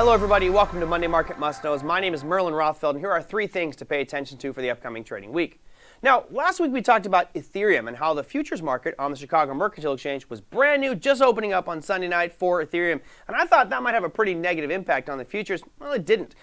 Hello everybody, welcome to Monday Market Must Knows. My name is Merlin Rothfeld, and here are 3 things to pay attention to for the upcoming trading week. Now, last week we talked about Ethereum and how the futures market on the Chicago Mercantile Exchange was brand new, just opening up on Sunday night for Ethereum. And I thought that might have a pretty negative impact on the futures. Well, it didn't.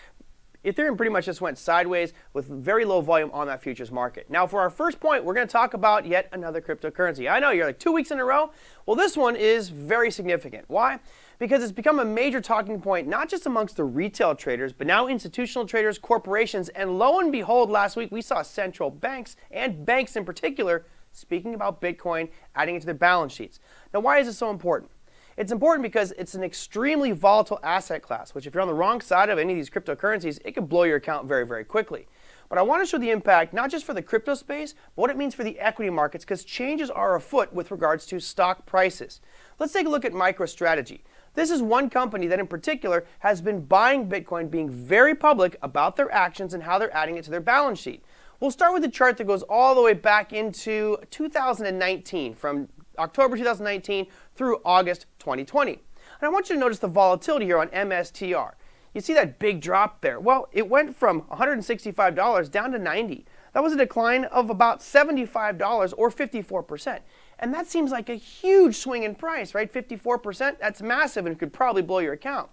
Ethereum pretty much just went sideways with very low volume on that futures market. Now, for our first point, we're going to talk about yet another cryptocurrency. I know you're like 2 weeks in a row. Well, this one is very significant. Why? Because it's become a major talking point, not just amongst the retail traders, but now institutional traders, corporations, and lo and behold, last week we saw central banks, and banks in particular, speaking about Bitcoin, adding it to their balance sheets. Now, why is this so important? It's important because it's an extremely volatile asset class, which if you're on the wrong side of any of these cryptocurrencies, it can blow your account very, very quickly. But I want to show the impact, not just for the crypto space, but what it means for the equity markets, because changes are afoot with regards to stock prices. Let's take a look at MicroStrategy. This is one company that in particular has been buying Bitcoin, being very public about their actions and how they're adding it to their balance sheet. We'll start with a chart that goes all the way back into 2019, from October 2019 through August 2020. And I want you to notice the volatility here on MSTR. You see that big drop there? Well, it went from $165 down to $90. That was a decline of about $75 or 54%. And that seems like a huge swing in price, right? 54%, that's massive and could probably blow your account.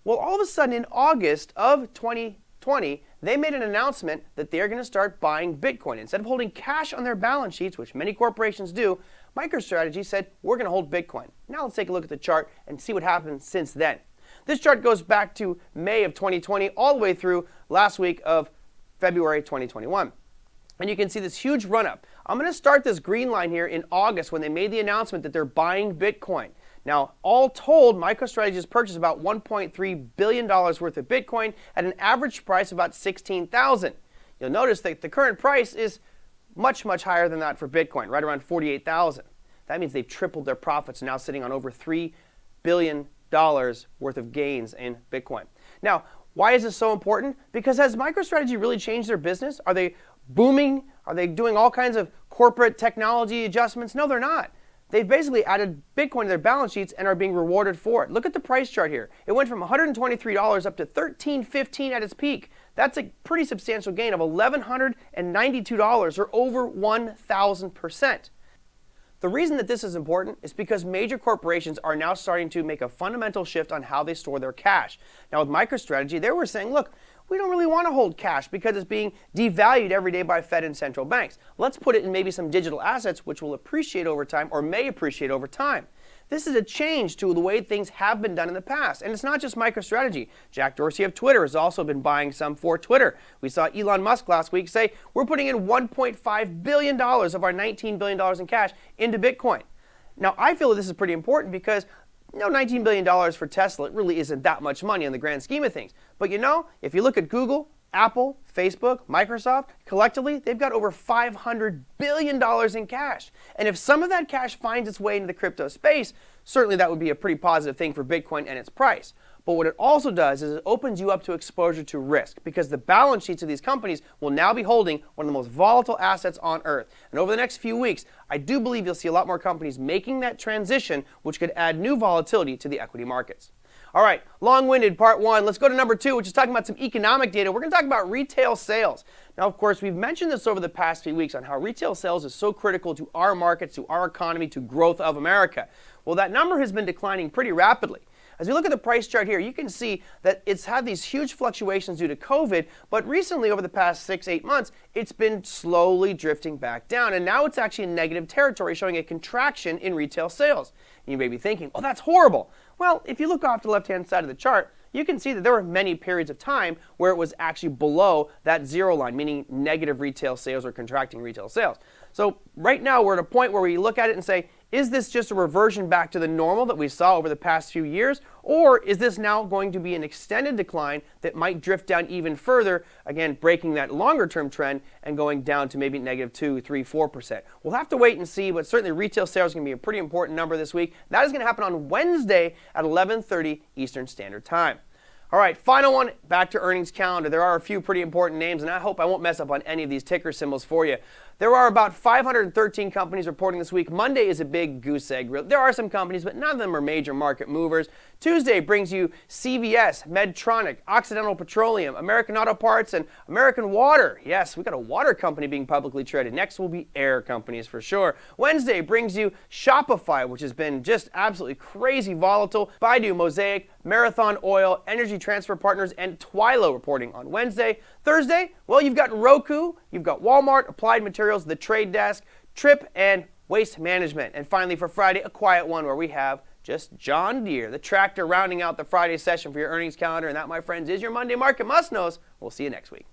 Well, all of a sudden in August of 2020, they made an announcement that they're going to start buying Bitcoin. Instead of holding cash on their balance sheets, which many corporations do, MicroStrategy said, we're going to hold Bitcoin. Now let's take a look at the chart and see what happened since then. This chart goes back to May of 2020 all the way through last week of February 2021. And you can see this huge run-up. I'm going to start this green line here in August when they made the announcement that they're buying Bitcoin. Now, all told, MicroStrategy has purchased about $1.3 billion worth of Bitcoin at an average price of about $16,000. You'll notice that the current price is much, much higher than that for Bitcoin, right around $48,000. That means they've tripled their profits, now sitting on over $3 billion worth of gains in Bitcoin. Now, why is this so important? Because has MicroStrategy really changed their business? Are they booming? Are they doing all kinds of corporate technology adjustments? No, they're not. They've basically added Bitcoin to their balance sheets and are being rewarded for it. Look at the price chart here. It went from $123 up to $1,315 at its peak. That's a pretty substantial gain of $1,192 or over 1,000%. The reason that this is important is because major corporations are now starting to make a fundamental shift on how they store their cash. Now with MicroStrategy, they were saying, look, we don't really want to hold cash because it's being devalued every day by Fed and central banks. Let's put it in maybe some digital assets which will appreciate over time or may appreciate over time. This is a change to the way things have been done in the past. And it's not just MicroStrategy. Jack Dorsey of Twitter has also been buying some for Twitter. We saw Elon Musk last week say, we're putting in $1.5 billion of our $19 billion in cash into Bitcoin. Now, I feel that this is pretty important because $19 billion for Tesla, it really isn't that much money in the grand scheme of things. But if you look at Google, Apple, Facebook, Microsoft, collectively, they've got over $500 billion in cash. And if some of that cash finds its way into the crypto space, certainly that would be a pretty positive thing for Bitcoin and its price. But what it also does is it opens you up to exposure to risk because the balance sheets of these companies will now be holding one of the most volatile assets on earth. And over the next few weeks, I do believe you'll see a lot more companies making that transition, which could add new volatility to the equity markets. All right, long-winded part 1. Let's go to number 2, which is talking about some economic data. We're going to talk about retail sales. Now, of course, we've mentioned this over the past few weeks on how retail sales is so critical to our markets, to our economy, to growth of America. Well, that number has been declining pretty rapidly. As we look at the price chart here, you can see that it's had these huge fluctuations due to COVID, but recently, over the past 6-8 months, it's been slowly drifting back down, and now it's actually in negative territory, showing a contraction in retail sales. And you may be thinking, oh, that's horrible. Well, if you look off to the left-hand side of the chart, you can see that there were many periods of time where it was actually below that zero line, meaning negative retail sales or contracting retail sales. So right now, we're at a point where we look at it and say, is this just a reversion back to the normal that we saw over the past few years? Or is this now going to be an extended decline that might drift down even further, again, breaking that longer-term trend and going down to maybe negative 2, 3, 4%? We'll have to wait and see, but certainly retail sales is going to be a pretty important number this week. That is going to happen on Wednesday at 11:30 Eastern Standard Time. All right, final one, back to earnings calendar. There are a few pretty important names, and I hope I won't mess up on any of these ticker symbols for you. There are about 513 companies reporting this week. Monday is a big goose egg. There are some companies, but none of them are major market movers. Tuesday brings you CVS, Medtronic, Occidental Petroleum, American Auto Parts, and American Water. Yes, we got a water company being publicly traded. Next will be air companies for sure. Wednesday brings you Shopify, which has been just absolutely crazy volatile. Baidu, Mosaic, Marathon Oil, Energy Transfer Partners, and Twilo reporting on Wednesday. Thursday, well, you've got Roku, you've got Walmart, Applied Materials, The Trade Desk, Trip, and Waste Management. And finally, for Friday, a quiet one where we have just John Deere, the tractor, rounding out the Friday session for your earnings calendar. And that, my friends, is your Monday Market Must-Knows. We'll see you next week.